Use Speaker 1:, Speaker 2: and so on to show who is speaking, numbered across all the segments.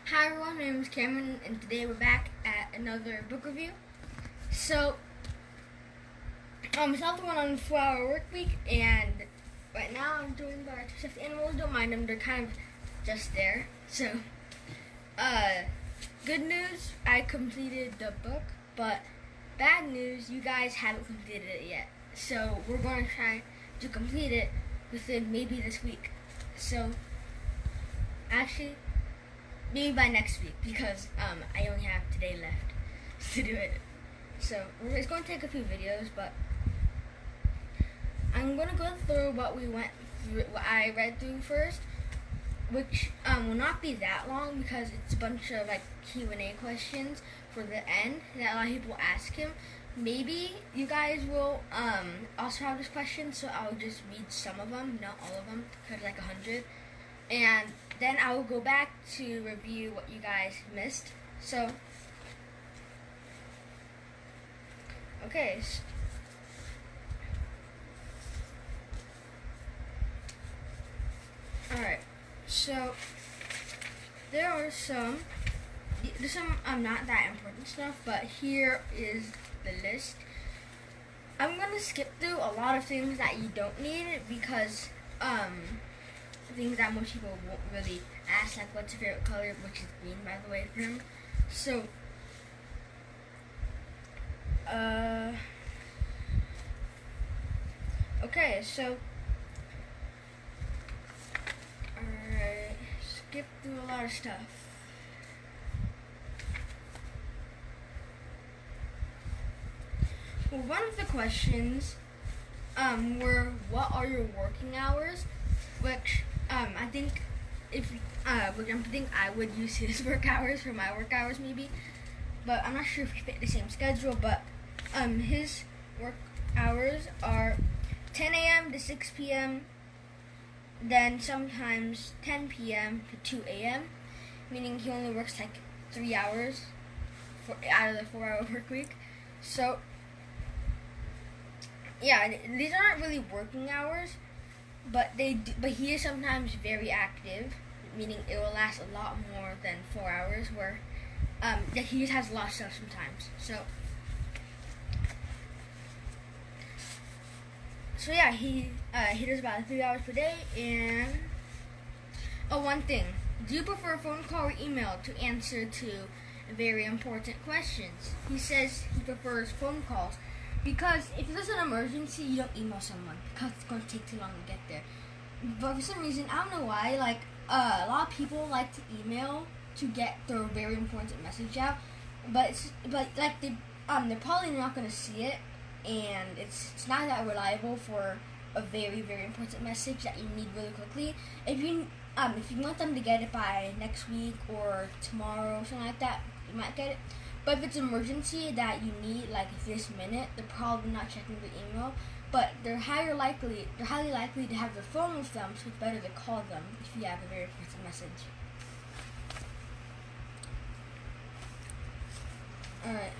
Speaker 1: Hi everyone, my name is Kameron, and today we're back at another book review. So, it's not the one on the 4-hour work week, and right now I'm doing the two stuffed animals. Don't mind them; they're kind of just there. So, good news, I completed the book, but bad news, you guys haven't completed it yet. So we're going to try to complete it within maybe this week. So, actually, maybe by next week, because I only have today left to do it. So it's going to take a few videos, but I'm going to go through what I read through first, which will not be that long because it's a bunch of like Q&A questions for the end that a lot of people ask him. Maybe you guys will also have this question, so I'll just read some of them, not all of them, because like 100. And then I will go back to review what you guys missed. So, okay. Alright, so there's some not that important stuff, but here is the list. I'm going to skip through a lot of things that you don't need because things that most people won't really ask, like what's your favorite color, which is green, by the way, for him. So, okay, so, alright, skip through a lot of stuff. Well, one of the questions were, what are your working hours? Which I think I would use his work hours for my work hours maybe, but I'm not sure if we fit the same schedule. But his work hours are 10 a.m. to 6 p.m. Then sometimes 10 p.m. to 2 a.m. Meaning he only works like 3 hours out of the 4-hour work week. So yeah, these aren't really working hours. But he is sometimes very active, meaning it will last a lot more than 4 hours. Where he just has a lot of stuff sometimes. So yeah, he does about 3 hours per day. And one thing: do you prefer phone call or email to answer to very important questions? He says he prefers phone calls. Because if there's an emergency, you don't email someone because it's going to take too long to get there. But for some reason, I don't know why, like a lot of people like to email to get their very important message out. But like they're probably not going to see it, and it's not that reliable for a very, very important message that you need really quickly. If you want them to get it by next week or tomorrow or something like that, you might get it. But if it's an emergency that you need like this minute, they're probably not checking the email. But they're highly likely to have their phone with them, so it's better to call them if you have a very important message. Alright.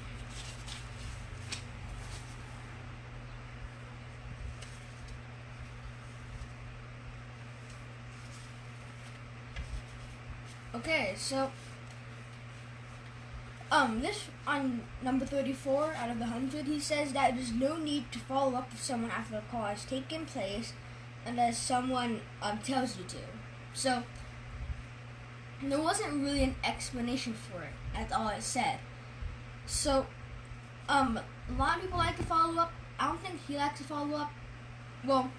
Speaker 1: Okay, so this on number 34 out of the 100, he says that there's no need to follow up with someone after the call has taken place unless someone tells you to. So there wasn't really an explanation for it. That's all it said. So a lot of people like to follow up. I don't think he likes to follow up. Well,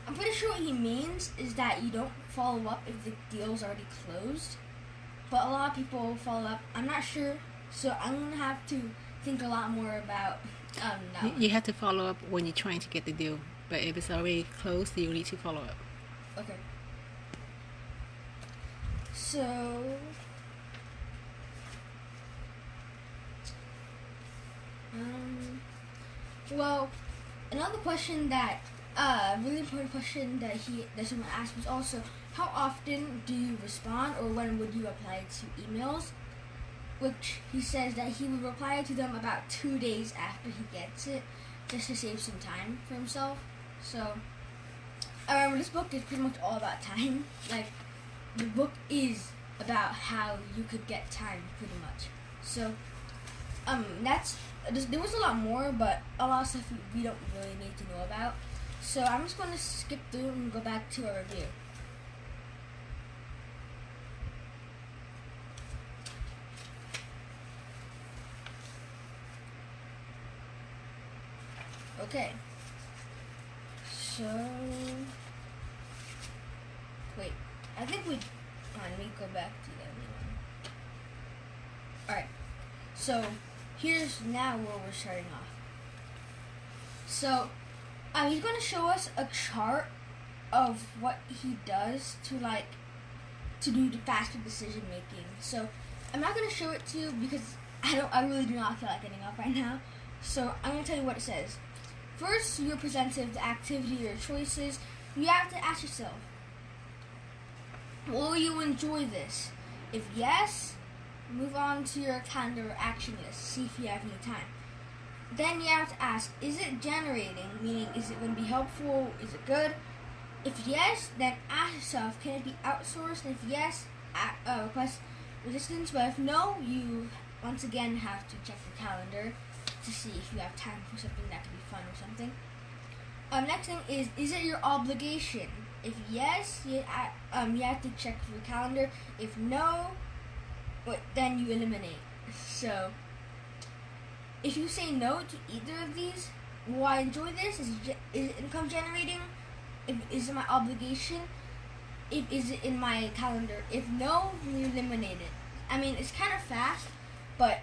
Speaker 1: I'm pretty sure what he means is that you don't follow up if the deal's already closed. But a lot of people follow up. I'm not sure. So I'm going to have to think a lot more about that.
Speaker 2: You have to follow up when you're trying to get the deal. But if it's already closed, you need to follow up.
Speaker 1: Okay. So well, another question that really important question that someone asked was also, how often do you respond, or when would you reply to emails? Which he says that he would reply to them about 2 days after he gets it, just to save some time for himself. So, this book is pretty much all about time. Like, the book is about how you could get time, pretty much. So, there was a lot more, but a lot of stuff we don't really need to know about. So I'm just going to skip through and go back to our review. Okay. So, wait. I think let me go back to that one. Alright. So, here's now where we're starting off. So, he's going to show us a chart of what he does to do the faster decision making. So, I'm not going to show it to you because I really do not feel like getting up right now. So, I'm going to tell you what it says. First, you're presented the activity or choices. You have to ask yourself, will you enjoy this? If yes, move on to your calendar or action list. See if you have any time. Then you have to ask, is it generating? Meaning, is it going to be helpful? Is it good? If yes, then ask yourself, can it be outsourced? And if yes, request resistance. But if no, you once again have to check your calendar to see if you have time for something that could be fun or something. Next thing is it your obligation? If yes, you have to check your calendar. If no, then you eliminate. So, if you say no to either of these, will I enjoy this? Is it income generating? Is it my obligation? Is it in my calendar? If no, you eliminate it. I mean, it's kind of fast, but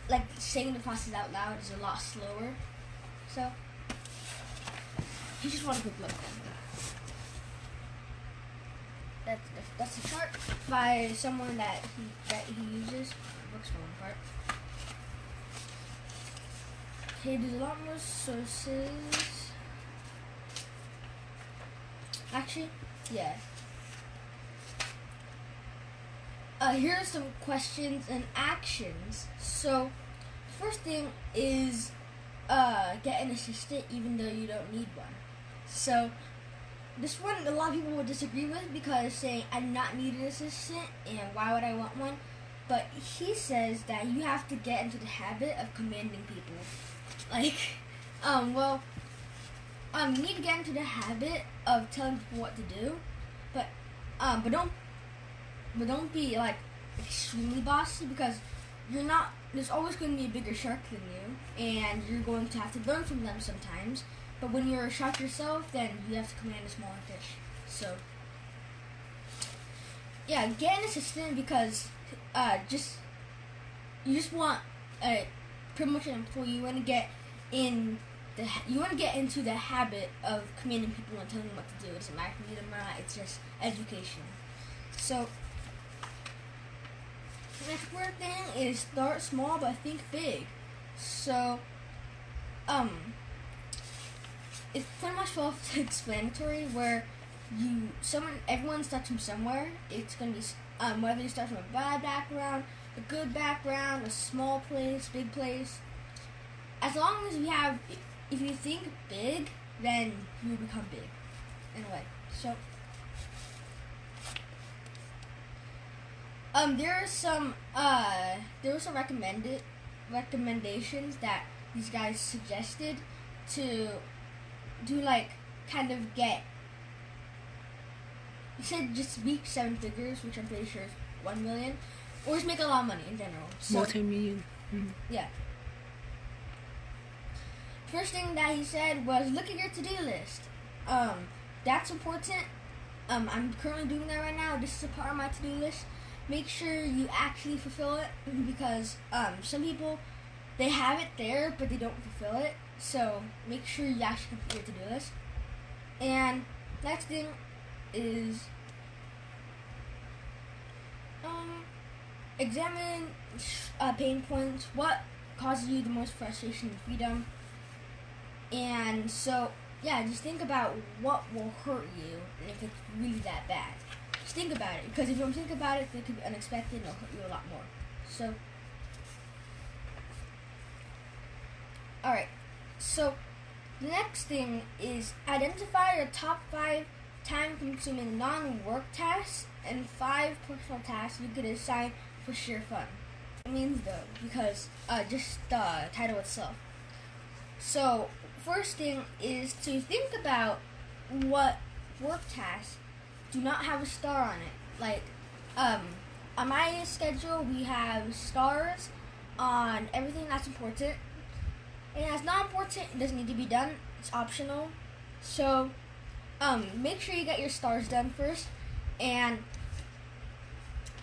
Speaker 1: like saying the process out loud is a lot slower. So, you just want a quick look. That's the chart by someone that he uses. Works for one part. Okay, there's a lot more sources. Actually, yeah. Here are some questions and actions. So, first thing is get an assistant even though you don't need one. So, this one a lot of people would disagree with because saying I do not need an assistant and why would I want one? But he says that you have to get into the habit of commanding people. Like, you need to get into the habit of telling people what to do, but don't be like extremely bossy because you're not. There's always going to be a bigger shark than you, and you're going to have to learn from them sometimes. But when you're a shark yourself, then you have to command a smaller fish. So, yeah, get an assistant because you just want pretty much an employee. You want to get into the habit of commanding people and telling them what to do. It doesn't matter if you need them or not. It's just education. So, the next word thing is start small but think big. So, it's pretty much self-explanatory where everyone starts from somewhere. It's gonna be whether you start from a bad background, a good background, a small place, big place. As long as if you think big, then you become big in a way. So, there were some recommendations that these guys suggested to do, like, kind of get. He said just reach 7 figures, which I'm pretty sure is 1 million, or just make a lot of money in general. So,
Speaker 2: multi-million. Mm-hmm.
Speaker 1: Yeah. First thing that he said was look at your to-do list. That's important. I'm currently doing that right now. This is a part of my to-do list. Make sure you actually fulfill it because some people, they have it there but they don't fulfill it. So make sure you actually complete your to-do list. And next thing is examine pain points. What causes you the most frustration and freedom? And so, yeah, just think about what will hurt you and if it's really that bad. Just think about it, because if you don't think about it, it could be unexpected and it'll hurt you a lot more. So, alright. So, the next thing is identify your top 5 time-consuming non-work tasks and 5 personal tasks you could assign for sheer fun. It means though, because just the title itself. So, first thing is to think about what work tasks do not have a star on it. Like, on my schedule, we have stars on everything that's important. And that's not important, it doesn't need to be done. It's optional. So, make sure you get your stars done first. And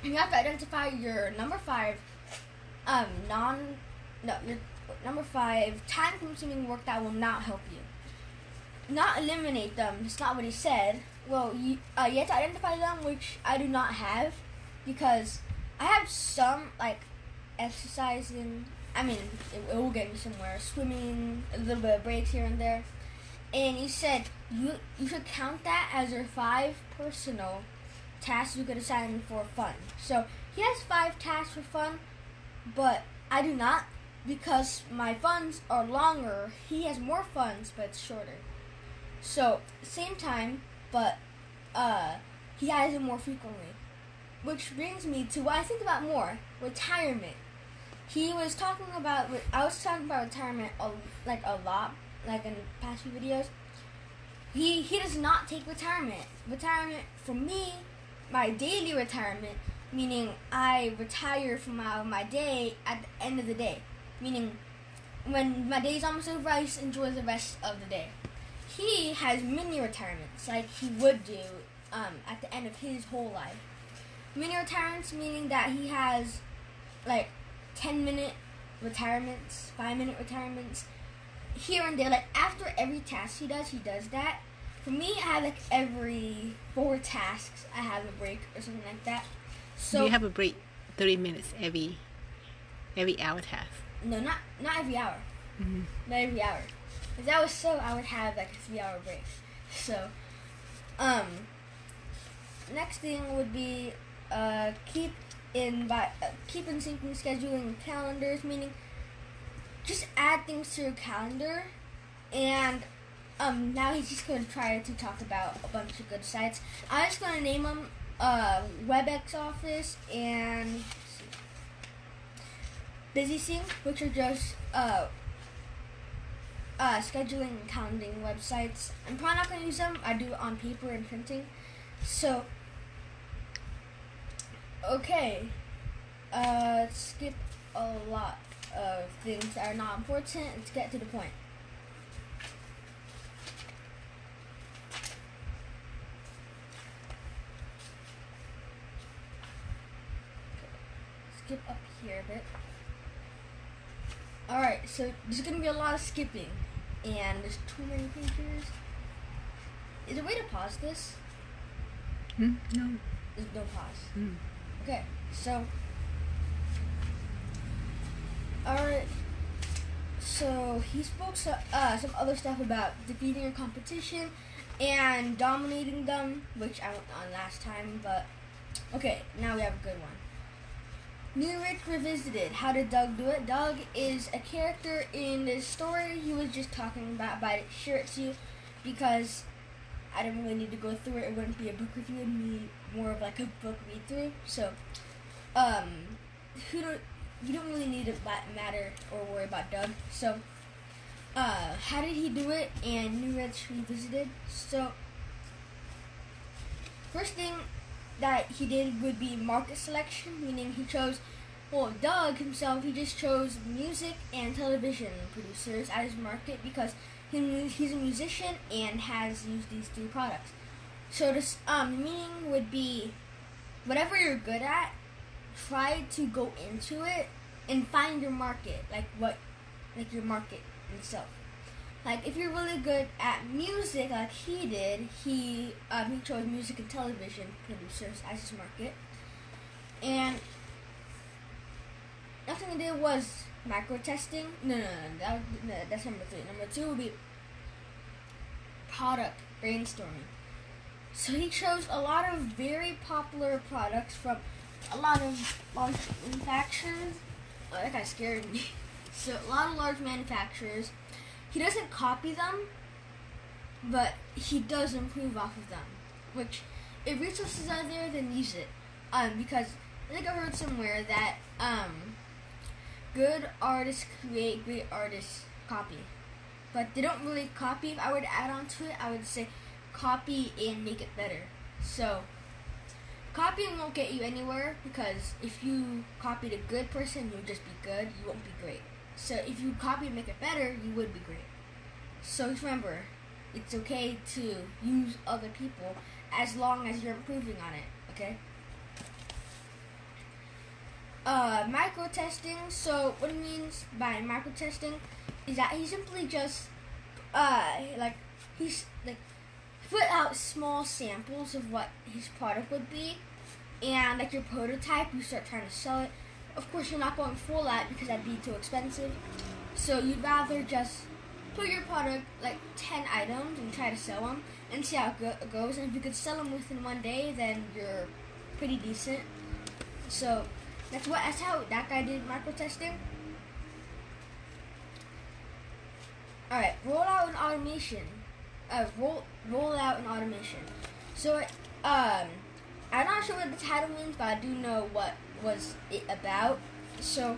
Speaker 1: you have to identify your number 5, your number 5 time-consuming work that will not help you. Not eliminate them. That's not what he said. Well, you have to identify them, which I do not have, because I have some like exercising. I mean, it will get me somewhere. Swimming, a little bit of breaks here and there. And he said you should count that as your 5 personal tasks you could assign for fun. So he has 5 tasks for fun, but I do not, because my funds are longer. He has more funds, but it's shorter. So same time, but he has it more frequently. Which brings me to what I think about more: retirement. He was talking about. I was talking about retirement a lot, like in the past few videos. He does not take retirement. Retirement for me, my daily retirement, meaning I retire from my day at the end of the day. Meaning, when my day is almost over, I just enjoy the rest of the day. He has mini retirements, like he would do at the end of his whole life. Mini retirements meaning that he has like 10-minute retirements, 5-minute retirements, here and there. Like after every task he does that. For me, I have like every 4 tasks I have a break or something like that. So
Speaker 2: Do you have a break 30 minutes every hour task?
Speaker 1: No, not every hour.
Speaker 2: Mm-hmm.
Speaker 1: Not every hour. If that was so, I would have like a 3-hour break. So, next thing would be keep in syncing scheduling calendars, meaning just add things to your calendar. And now he's just going to try to talk about a bunch of good sites. I'm just going to name them WebEx Office and BusySync, which are just scheduling and counting websites. I'm probably not going to use them. I do it on paper and printing. So, okay. Skip a lot of things that are not important. Let's get to the point. Skip up here a bit. Alright, so there's going to be a lot of skipping, and there's too many pages. Is there a way to pause this?
Speaker 2: No.
Speaker 1: There's no pause. Okay, so, alright, so he spoke some other stuff about defeating your competition and dominating them, which I went on last time, but okay, now we have a good one. New Rich Revisited. How did Doug do it? Doug is a character in the story he was just talking about, but I didn't share it to you because I didn't really need to go through it. It wouldn't be a book review, it would be more of like a book read through. So, you don't really need to matter or worry about Doug. So, how did he do it? And New Rich Revisited. So, first thing that he did would be market selection, meaning he chose, well, Doug himself, he just chose music and television producers as his market because he's a musician and has used these 3 products. So this meaning would be, whatever you're good at, try to go into it and find your market, like your market itself. Like, if you're really good at music, like he did, he chose music and television producers as his market. And nothing he did was micro testing. No, that's number 3. Number 2 would be product brainstorming. So he chose a lot of very popular products from a lot of large manufacturers. Oh, that guy scared me. So a lot of large manufacturers. He doesn't copy them, but he does improve off of them. which if resources are there, then use it. Because I think I heard somewhere that good artists create, great artists copy. But they don't really copy. If I were to add on to it, I would say copy and make it better. So copying won't get you anywhere, because if you copied a good person, you'll just be good. You won't be great. So if you copy and make it better, you would be great. So just remember, it's okay to use other people as long as you're improving on it. Okay. Micro testing. So what it means by micro testing is that he simply just put out small samples of what his product would be, and like your prototype, you start trying to sell it. Of course, you're not going full out because that'd be too expensive. So you'd rather just put your product like 10 items and try to sell them and see how it goes. And if you could sell them within one day, then you're pretty decent. So that's how that guy did micro testing. All right, roll out an automation. Roll out an automation. So I'm not sure what the title means, but I do know what was it about. So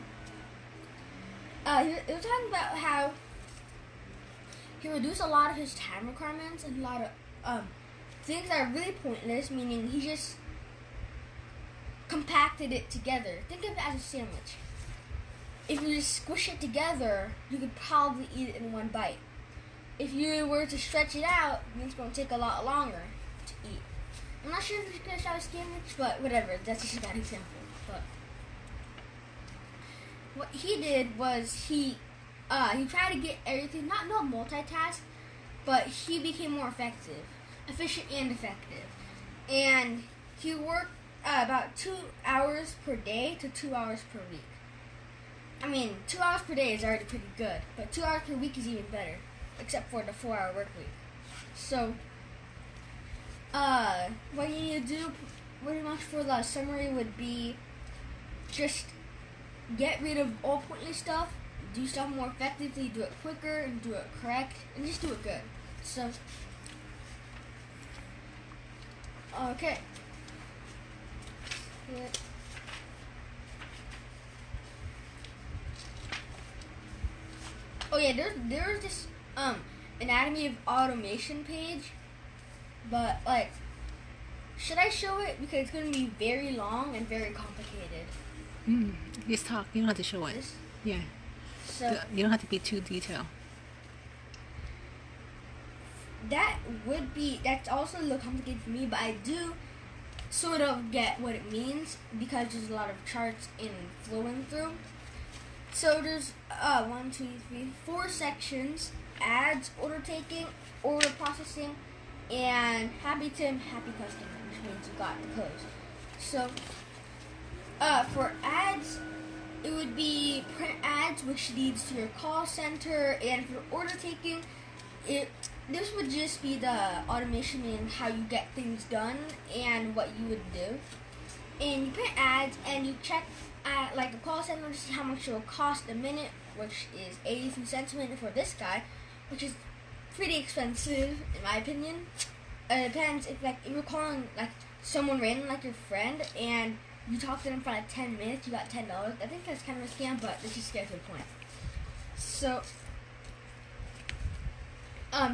Speaker 1: it was talking about how he reduced a lot of his time requirements and a lot of things that are really pointless, meaning he just compacted it together. Think of it as a sandwich. If you just squish it together, you could probably eat it in one bite. If you were to stretch it out, it's going to take a lot longer to eat. I'm not sure if you can stretch out a sandwich, but whatever. That's just a bad example. But what he did was he tried to get everything, not multitask, but he became more efficient and effective. And he worked about 2 hours per day to 2 hours per week. I mean, 2 hours per day is already pretty good, but 2 hours per week is even better, except for the 4-hour work week. So, what you need to do pretty much for the summary would be just get rid of all pointless stuff, do stuff more effectively, do it quicker, and do it correct, and just do it good. So, okay. Good. Oh yeah, there's this anatomy of automation page, but like, should I show it, because it's going to be very long and very complicated?
Speaker 2: Just talk. You don't have to show it.
Speaker 1: This?
Speaker 2: Yeah.
Speaker 1: So
Speaker 2: You don't have to be too detailed.
Speaker 1: That's also a little complicated for me, but I do sort of get what it means because there's a lot of charts in flowing through. So there's 1, 2, 3, 4 sections: ads, order taking, order processing, and happy Tim, happy customer, which means you got the close. So for ads, it would be print ads, which leads to your call center, and for order taking, this would just be the automation in how you get things done and what you would do. And you print ads and you check at like a call center to see how much it will cost a minute, which is 83 cents a minute for this guy, which is pretty expensive in my opinion. It depends if you're calling like someone random, like your friend, and you talk to them for like 10 minutes, you got $10. I think that's kind of a scam, but let's just get to the point. So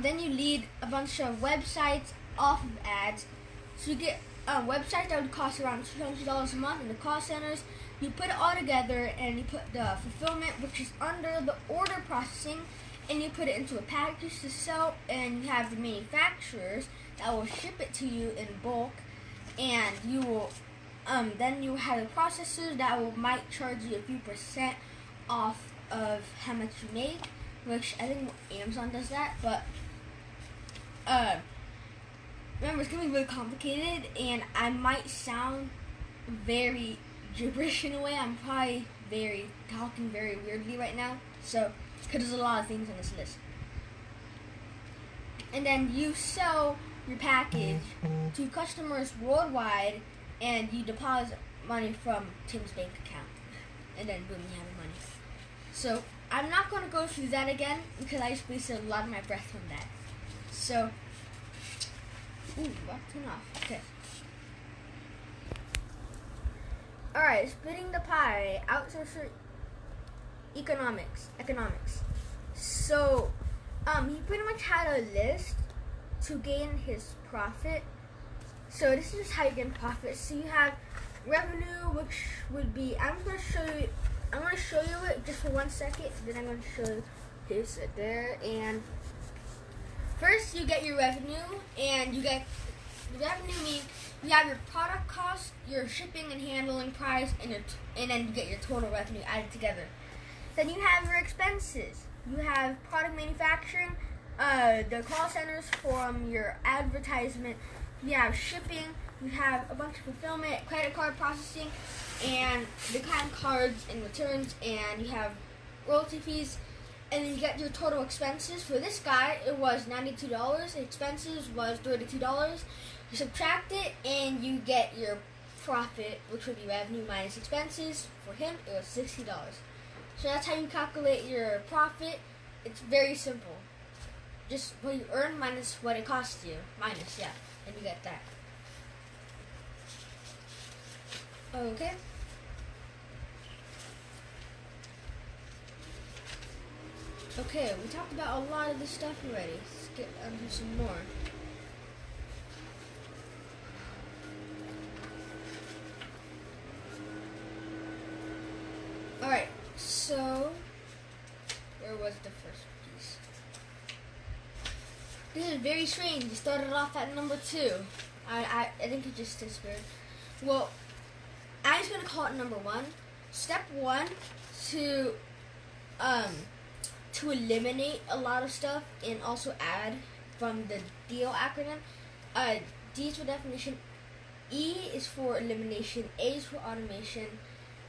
Speaker 1: then you lead a bunch of websites off of ads. So you get websites that would cost around $200 a month in the call centers. You put it all together and you put the fulfillment, which is under the order processing, and you put it into a package to sell, and you have the manufacturers that will ship it to you in bulk, and you will then you have the processors that might charge you a few percent off of how much you make, which I think Amazon does that, but remember, it's going to be really complicated, and I might sound very gibberish in a way. I'm probably talking very weirdly right now, so, because there's a lot of things on this list. And then you sell your package to customers worldwide, and you deposit money from Tim's bank account, and then boom, you have the money. So I'm not going to go through that again because I just wasted a lot of my breath on that. So Ooh, that's enough. Okay. Alright, splitting the pie, outsourcer economics. So, he pretty much had a list to gain his profit. So this is how you gain profit. So you have revenue, which would be, I'm gonna show you it just for 1 second, then I'm gonna show you this right there. And first you get your revenue, and you get the revenue means you have your product cost, your shipping and handling price, and then you get your total revenue added together. Then you have your expenses. You have product manufacturing, the call centers from your advertisement. You have shipping. You have a bunch of fulfillment, credit card processing, and the kind of cards and returns. And you have royalty fees. And then you get your total expenses. For this guy, it was $92. Expenses was $32. You subtract it, and you get your profit, which would be revenue minus expenses. For him, it was $60. So that's how you calculate your profit. It's very simple. Just what you earn minus what it costs you. Minus, yeah. And you get that. Okay. Okay, we talked about a lot of this stuff already. Let's get onto some more. Alright, so where was the first piece? This is very strange. You started off at number 2. I think it just disappeared. Well, I'm just gonna call it number 1. Step 1 to eliminate a lot of stuff and also add from the DEAL acronym. D is for definition, E is for elimination, A is for automation,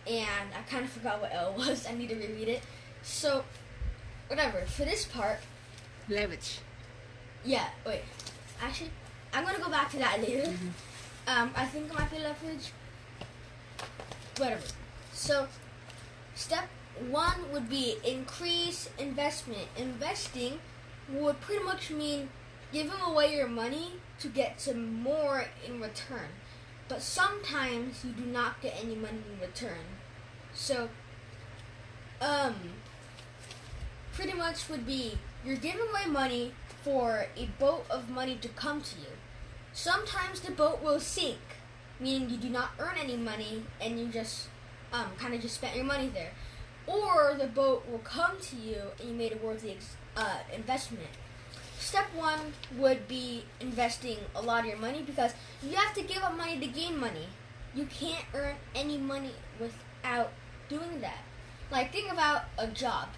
Speaker 1: and I kind of forgot what L was. I need to reread it. So, whatever. For this part,
Speaker 2: Leverage.
Speaker 1: yeah, wait. Actually, I'm going to go back to that later. I think it might be leverage. Whatever. So, step 1 would be increase investment. Investing would pretty much mean giving away your money to get some more in return. But sometimes you do not get any money in return. So, pretty much would be you're giving away money for a boat of money to come to you. Sometimes the boat will sink, meaning you do not earn any money and you just kind of just spent your money there. Or the boat will come to you and you made a worthy investment. Step 1 would be investing a lot of your money because you have to give up money to gain money. You can't earn any money without doing that. Like, think about a job.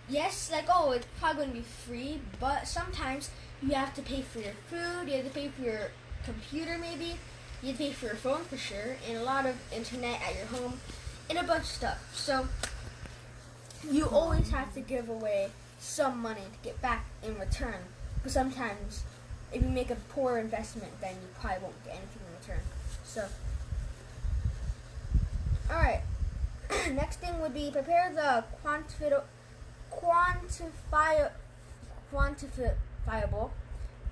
Speaker 1: Yes, like, oh, it's probably going to be free, but sometimes you have to pay for your food, you have to pay for your computer maybe, you have to pay for your phone for sure, and a lot of internet at your home, and a bunch of stuff. So, you always have to give away some money to get back in return. But sometimes, if you make a poor investment, then you probably won't get anything in return. So, alright. Next thing would be prepare the quantifiable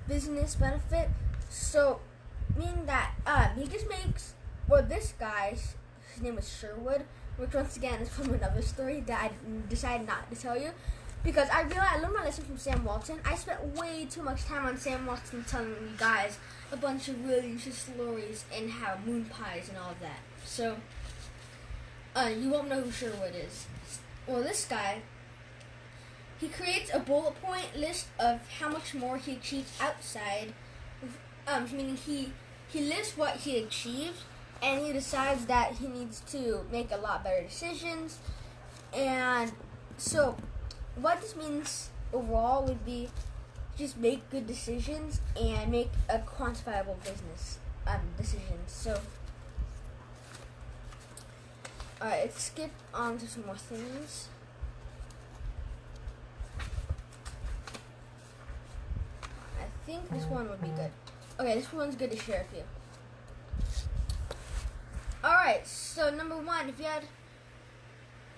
Speaker 1: business benefit. So, meaning that he just makes, well, this guy, his name is Sherwood, which once again is from another story that I decided not to tell you. Because I realized I learned my lesson from Sam Walton. I spent way too much time on Sam Walton telling you guys a bunch of really useless stories and how moon pies and all of that. So, you won't know who Sherwood is. Well, this guy, he creates a bullet point list of how much more he achieves outside. Meaning he lists what he achieved, and he decides that he needs to make a lot better decisions. And so, what this means overall would be just make good decisions and make a quantifiable business decisions. So, alright, let's skip on to some more things. I think this one would be good. Okay, this one's good to share with you. Alright, so number 1, if you had,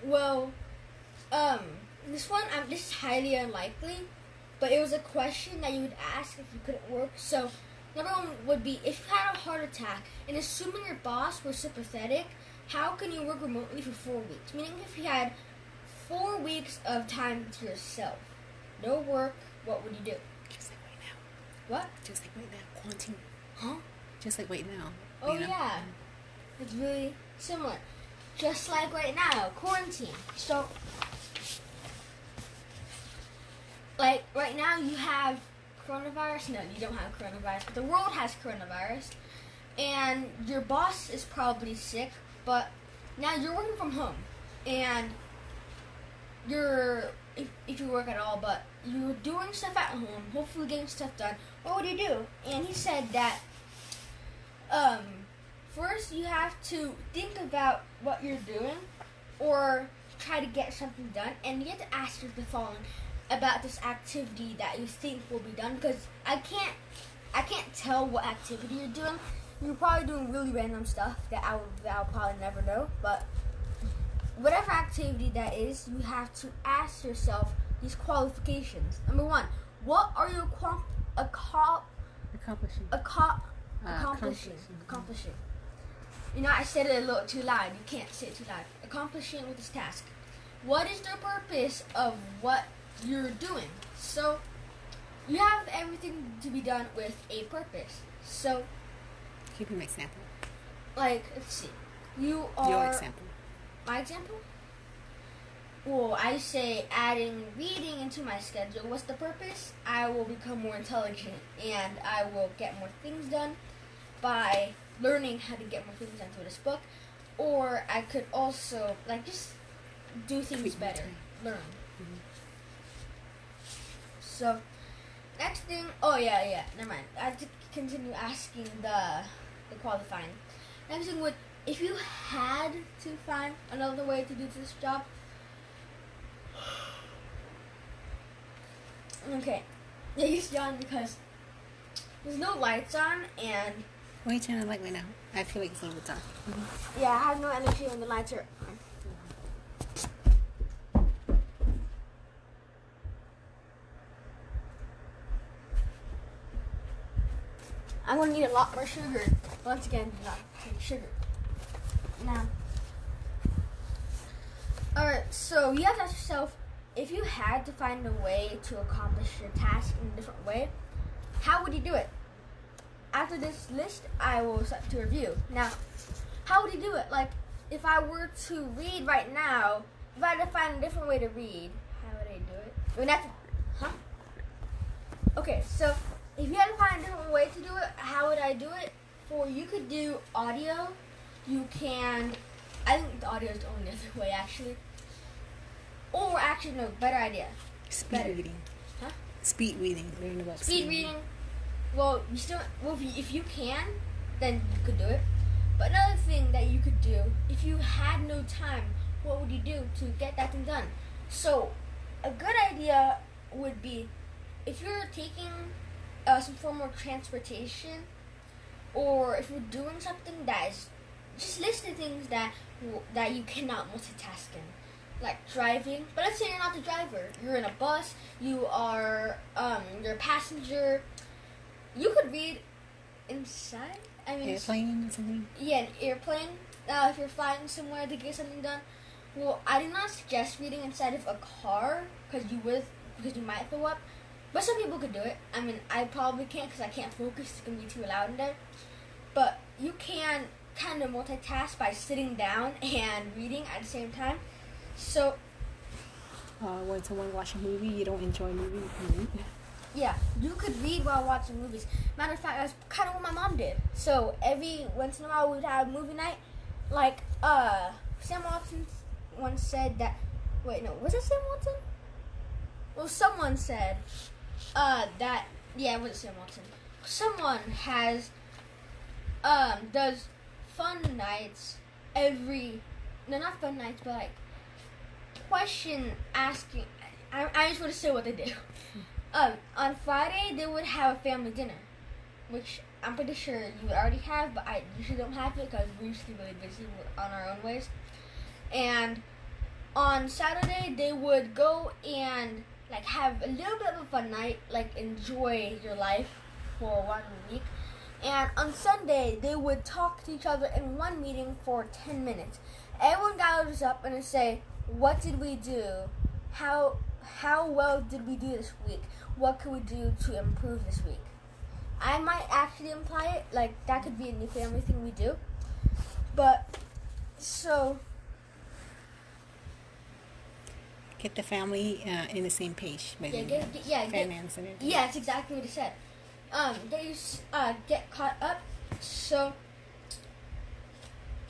Speaker 1: well, this one, this is highly unlikely, but it was a question that you would ask if you couldn't work. So, Number one would be, if you had a heart attack, and assuming your boss was sympathetic, how can you work remotely for 4 weeks? Meaning, if you had 4 weeks of time to yourself, no work, what would you do?
Speaker 2: Just like right now.
Speaker 1: What?
Speaker 2: Just like right now. Quarantine.
Speaker 1: Huh?
Speaker 2: Just like right now.
Speaker 1: Oh, yeah. It's really similar. Just like right now, quarantine. So, like right now you have coronavirus. No, you don't have coronavirus, but the world has coronavirus. And your boss is probably sick, but now you're working from home. And if you work at all, but you're doing stuff at home, hopefully getting stuff done, what would you do? And he said that first you have to think about what you're doing or try to get something done, and you have to ask yourself the following about this activity that you think will be done, because I can't tell what activity you're doing. You're probably doing really random stuff that I'll probably never know, but whatever activity that is, you have to ask yourself these qualifications. Number one, what are you accomplishing? You know, I said it a little too loud. You can't say it too loud. Accomplishing with this task. What is the purpose of what you're doing? So, you have everything to be done with a purpose. So,
Speaker 2: give me an example.
Speaker 1: Like, let's see. You are...
Speaker 2: Your example.
Speaker 1: My example? Well, I say adding reading into my schedule. What's the purpose? I will become more intelligent, and I will get more things done by learning how to get more things done through this book. Or I could also, like, just do things better. Learn.
Speaker 2: Mm-hmm.
Speaker 1: So, next thing... Oh, yeah. Never mind. I have to continue asking the qualifying. Next thing would... If you had to find another way to do this job... Okay. Yeah, you yawn because there's no lights on, and...
Speaker 2: What are you turning the light right now? I feel like it's a little bit dark. Mm-hmm.
Speaker 1: Yeah, I have no energy when the lights are on. I'm going to need a lot more sugar. Once again, not take sugar. Now. Alright, so you have to ask yourself, if you had to find a way to accomplish your task in a different way, how would you do it? After this list, I will start to review. Now, how would you do it? Like, if I were to read right now, if I had to find a different way to read, how would I do it? I mean, huh? Okay, so if you had to find a different way to do it, how would I do it? You could do audio. You can, I think the audio is the only other way, actually. Or actually, no, better idea.
Speaker 2: Speed reading.
Speaker 1: Huh?
Speaker 2: Speed reading. Learn about
Speaker 1: speed reading. Well, if you can, then you could do it. But another thing that you could do, if you had no time, what would you do to get that thing done? So, a good idea would be, if you're taking some form of transportation, or if you're doing something that is, just list the things that you cannot multitask in. Like driving, but let's say you're not the driver. You're in a bus, you're a passenger. You could read inside. I mean,
Speaker 2: airplane or something?
Speaker 1: Yeah, an airplane. If you're flying somewhere to get something done. Well, I do not suggest reading inside of a car, because you might throw up. But some people could do it. I mean, I probably can't because I can't focus. It's going to be too loud in there. But you can kind of multitask by sitting down and reading at the same time. So,
Speaker 2: when someone watches a movie, you don't enjoy movies.
Speaker 1: Yeah, you could read while watching movies. Matter of fact, that's kind of what my mom did. So every once in a while, we'd have movie night. Like, Sam Watson once said that. Wait, no, was it Sam Watson? Well, someone said that. Yeah, it was Sam Watson. Someone has does fun nights every. No, not fun nights, but like. Question asking. I just want to say what they do. On Friday they would have a family dinner, which I'm pretty sure you would already have, but I usually don't have it because we're usually really busy on our own ways. And on Saturday they would go and like have a little bit of a fun night, like enjoy your life for 1 week. And on Sunday, they would talk to each other in one meeting for 10 minutes. Everyone gathers up and say, what did we do? How well did we do this week? What could we do to improve this week? I might actually imply it, like that could be a new family thing we do. But, so...
Speaker 2: Get the family in the same page.
Speaker 1: Finance and everything. Yeah, that's exactly what it said. Get caught up. So,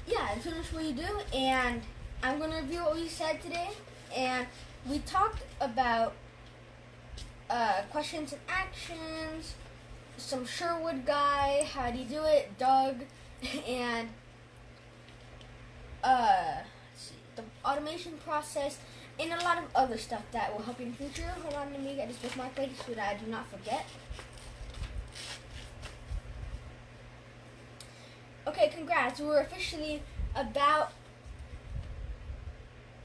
Speaker 1: yeah, that's pretty much what you do. And I'm going to review what we said today. And we talked about questions and actions, some Sherwood guy, how do you do it, Doug, and the automation process, and a lot of other stuff that will help you in the future. Hold on, let me get this bookmark ready so that I do not forget. Okay, congrats. We're officially about,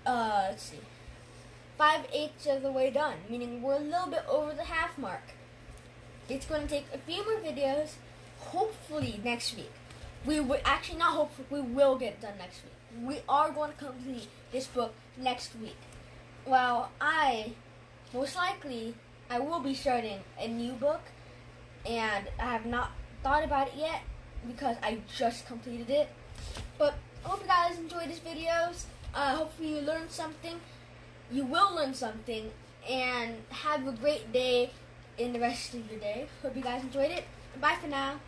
Speaker 1: 5/8 of the way done, meaning we're a little bit over the half mark. It's going to take a few more videos, hopefully next week. We will actually not hopefully, we will get it done next week. We are going to complete this book next week. Well, most likely, I will be starting a new book, and I have not thought about it yet because I just completed it. But I hope you guys enjoyed these videos. Hopefully you learned something. You will learn something, and have a great day in the rest of your day. Hope you guys enjoyed it. Bye for now.